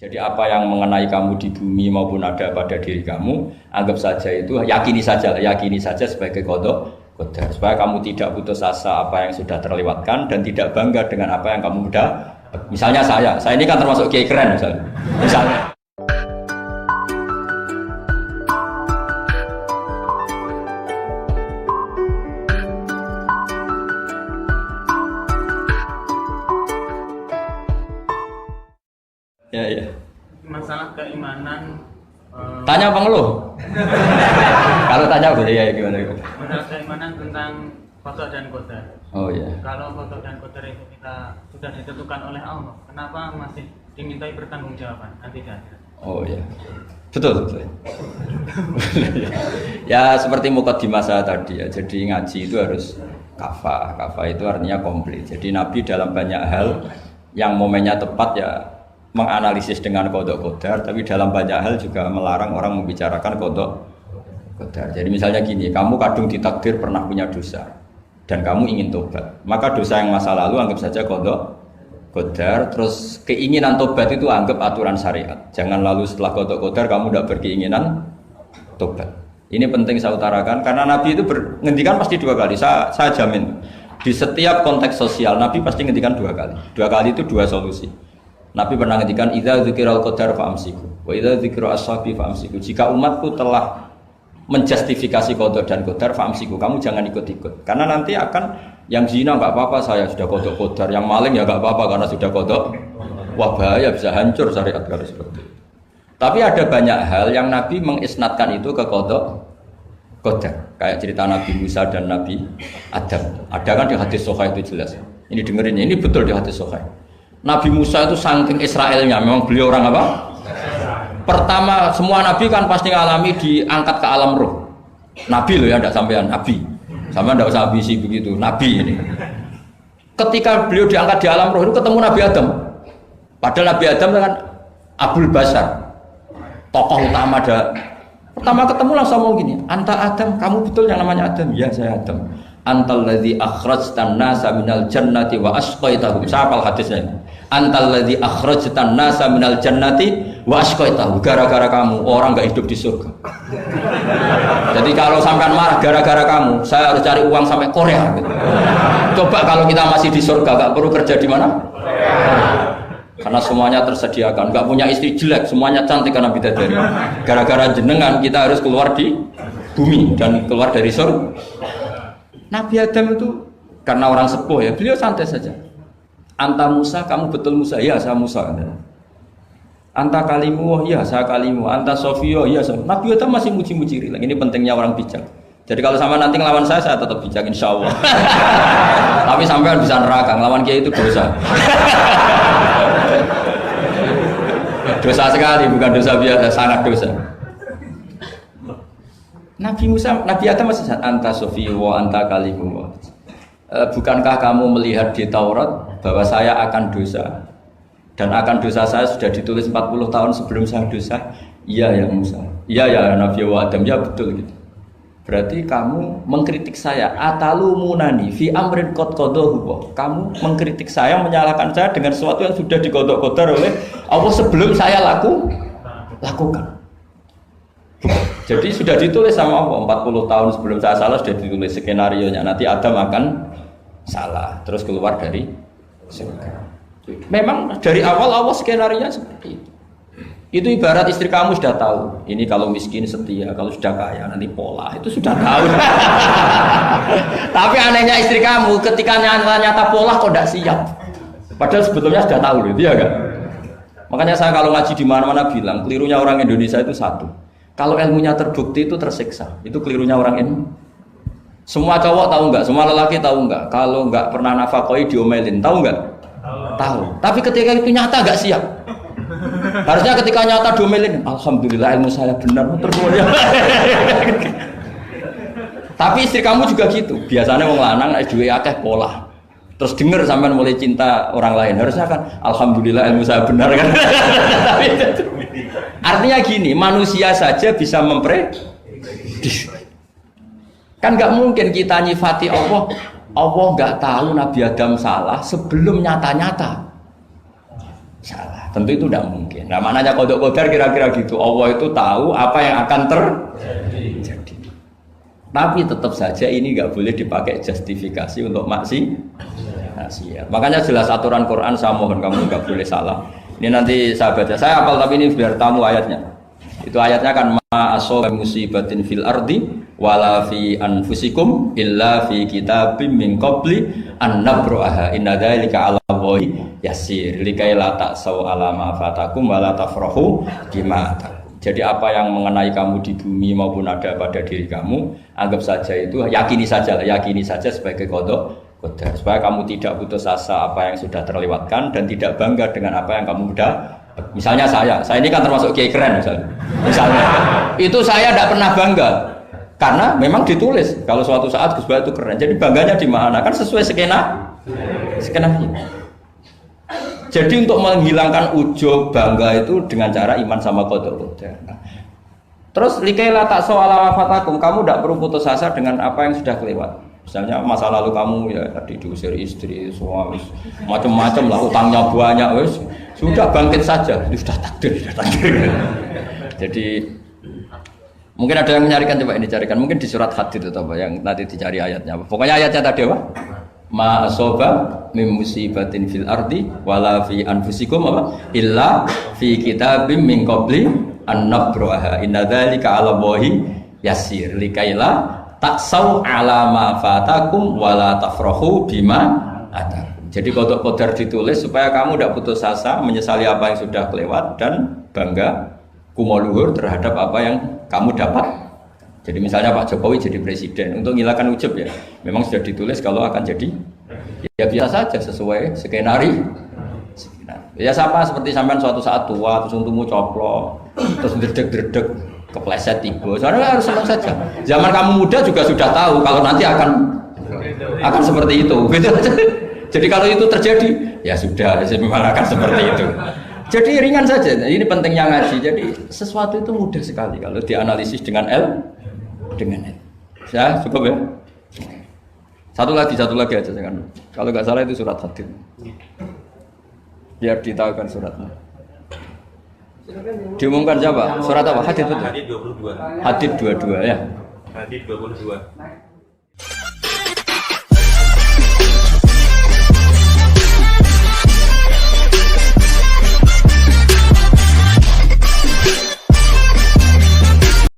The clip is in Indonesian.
Jadi apa yang mengenai kamu di bumi maupun ada pada diri kamu, anggap saja itu, yakini saja sebagai qada qadar. Supaya kamu tidak putus asa apa yang sudah terlewatkan dan tidak bangga dengan apa yang kamu udah. Misalnya saya ini kan termasuk kiai keren misalnya. Ya. Masalah keimanan. Tanya apa ngeluh? Kalau tanya boleh ya gimana? Masalah keimanan tentang qada dan qadar. Oh iya. Kalau qada dan qadar itu kita sudah ditentukan oleh Allah, kenapa masih dimintai pertanggungjawaban nanti di akhirat? Oh iya. Betul. Ya seperti mukadimah saya tadi ya. Jadi ngaji itu harus kafah. Kafah itu artinya komplit. Jadi Nabi dalam banyak hal yang momennya tepat ya menganalisis dengan qada qadar, tapi dalam banyak hal juga melarang orang membicarakan qada qadar. Jadi misalnya gini, kamu kadung ditakdir pernah punya dosa dan kamu ingin tobat, maka dosa yang masa lalu anggap saja qada qadar, terus keinginan tobat itu anggap aturan syariat. Jangan lalu setelah qada qadar kamu tidak berkeinginan tobat. Ini penting saya utarakan karena Nabi itu ngendikan pasti dua kali. Saya jamin di setiap konteks sosial Nabi pasti ngendikan dua kali. Dua kali itu dua solusi. Nabi pernah ngendikan idza dzikiral qadar fa'amsiku wa idza dzikra ashabi fa'amsiku. Jika umatku telah menjustifikasi qada dan qadar fa'amsiku, kamu jangan ikut-ikut. Karena nanti akan yang zina enggak apa-apa, saya sudah qada qadar, yang maling ya enggak apa-apa karena sudah qada. Wah bahaya, bisa hancur syariat kalau seperti itu. Tapi ada banyak hal yang Nabi mengisnadkan itu ke qada qadar. Kayak cerita Nabi Musa dan Nabi Adam. Ada kan di hadis sahih itu jelas. Ini dengerin ya, ini betul di hadis sahih. Nabi Musa itu saking Israelnya, memang beliau orang apa? Pertama, semua nabi kan pasti ngalami diangkat ke alam roh. Nabi loh ya, tidak sampean nabi. Sama tidak usah ambisi begitu, nabi ini. Ketika beliau diangkat di alam roh itu ketemu Nabi Adam. Padahal Nabi Adam kan Abul Basar, tokoh utama ada. Pertama ketemu langsung ngomong gini, anta Adam, kamu betul yang namanya Adam? Ya saya Adam. Antal ladzi akhrajtan nasa minal jannati wa asqaitahum. Siapa hadisnya? Antal ladzi akhrajtan nasa minal jannati wa asqaitahum. Gara-gara kamu orang enggak hidup di surga. Jadi kalau sampean marah gara-gara kamu, saya harus cari uang sampai Korea gitu. Coba kalau kita masih di surga enggak perlu kerja di mana? Karena semuanya tersediakan, enggak punya istri jelek, semuanya cantik karena bidadari. Gara-gara jenengan kita harus keluar di bumi dan keluar dari surga. Nabi Adam itu karena orang sepuh ya, beliau santai saja. Anta Musa, kamu betul Musa? Ya, saya Musa. Anta kalimu, ya saya kalimu. Anta Sofio, ya saya. Nabi Adam masih muji-muji rilek. Ini pentingnya orang bijak. Jadi kalau sama nanti ngelawan saya tetap bijak insya Allah. Tapi sampai bisa neraka, ngelawan kiai itu dosa. Dosa sekali, bukan dosa biasa, sangat dosa. Nabi Musa, Nabi Adam masih anta sofi wa anta kalimu. Bukankah kamu melihat di Taurat bahwa saya akan dosa dan akan dosa saya sudah ditulis 40 tahun sebelum saya dosa? Iya ya Musa. Iya ya Nabi Adam, ya betul gitu. Berarti kamu mengkritik saya atalumunani fi amrin qad qadahu. Kamu mengkritik saya, menyalahkan saya dengan sesuatu yang sudah diqada-qadar oleh Allah sebelum saya lakukan. Jadi sudah ditulis sama Allah 40 tahun sebelum saya salah sudah ditulis skenario-nya. Nanti Adam akan salah terus keluar dari surga. Memang dari awal Allah skenario-nya seperti itu. Itu ibarat istri kamu sudah tahu. Ini kalau miskin setia, kalau sudah kaya nanti pola. Itu sudah tahu. Tapi anehnya istri kamu ketika nyata-nyata pola kok tidak siap. Padahal sebetulnya sudah tahu loh, iya kan? Makanya saya kalau ngaji di mana-mana bilang kelirunya orang Indonesia itu satu. Kalau ilmunya terbukti itu tersiksa, itu kelirunya orang ini. Semua cowok tahu enggak? Semua lelaki tahu enggak? Kalau enggak pernah nafakoi diomelin, tahu enggak? Tahu. Tapi ketika itu nyata enggak siap. Harusnya ketika nyata diomelin, alhamdulillah ilmu saya benar, termulia. Tapi istri kamu juga gitu. Biasanya wong lanang duwe akeh pola. Terus dengar sampean mulai cinta orang lain, harusnya kan alhamdulillah ilmu saya benar kan. Artinya gini, manusia saja bisa memprediksi. Kan nggak mungkin kita nyifati Allah nggak tahu Nabi Adam salah sebelum nyata-nyata salah. Tentu itu tidak mungkin. Nah, maknanya qada qadar kira-kira gitu. Allah itu tahu apa yang akan terjadi. Tapi tetap saja ini nggak boleh dipakai justifikasi untuk maksiat. Makanya jelas aturan Quran, saya mohon kamu nggak boleh salah. Ini nanti saya baca. Saya hafal tapi ini biar tamu ayatnya. Itu ayatnya kan ma asaba musibatin fil ardi wala fi anfusikum illa fi kitabim min qabli an nabraha inna dzalika 'ala Allahi yasir likai la ta'sau ala ma fatakum wala tafrahu bima atakum. Jadi apa yang mengenai kamu di bumi maupun ada pada diri kamu, anggap saja itu, yakini saja sebagai qada qadar, supaya kamu tidak putus asa apa yang sudah terlewatkan dan tidak bangga dengan apa yang kamu sudah. Misalnya saya ini kan termasuk kiai keren misalnya itu saya tidak pernah bangga karena memang ditulis kalau suatu saat Gus Bah itu keren, jadi bangganya di mana? Kan sesuai skenanya. Jadi untuk menghilangkan ujub bangga itu dengan cara iman sama qada qadar. Nah, terus likai la ta'sau ala fatakum, kamu tidak perlu putus asa dengan apa yang sudah kelewat. Misalnya masa lalu kamu ya tadi diusir istri, suami, macam-macam lah, utangnya banyak, wes sudah bangkit saja, sudah takdir. Jadi mungkin ada yang mencarikan, coba ini carikan, mungkin di surat Hadid atau apa yang nanti dicari ayatnya. Pokoknya ayatnya tadi apa? Ma asoba min musibatin fil ardi wala fi anfusikum apa illa fi kitabim min qabli an nabraha inna dzalika 'ala Allahi yasir likaila taksau 'ala ma fatakum wala tafrahu bima atakum. Jadi qada qadar ditulis supaya kamu tidak putus asa menyesali apa yang sudah kelewat dan bangga kumoluhur terhadap apa yang kamu dapat. Jadi misalnya Pak Jokowi jadi presiden, untuk menghilangkan ujub ya, memang sudah ditulis kalau akan jadi, ya biasa saja sesuai skenario. Ya sama seperti sampean suatu saat tua, terus untukmu coplok, terus dredeg-dredeg, kepleset tiba. Soalnya harus senang saja. Zaman kamu muda juga sudah tahu kalau nanti akan seperti itu. Jadi kalau itu terjadi, ya sudah, memang akan seperti itu. Jadi ringan saja. Ini pentingnya ngaji. Jadi sesuatu itu mudah sekali kalau dianalisis dengan dengan ya cukup ya. Satu lagi aja jangan. Kalau nggak salah itu surat Hadid. Biar ditahukan suratnya. Diumumkan siapa? Surat apa? Hadid betul. Hadid 22. Hadid 22 ya. Hadid 22.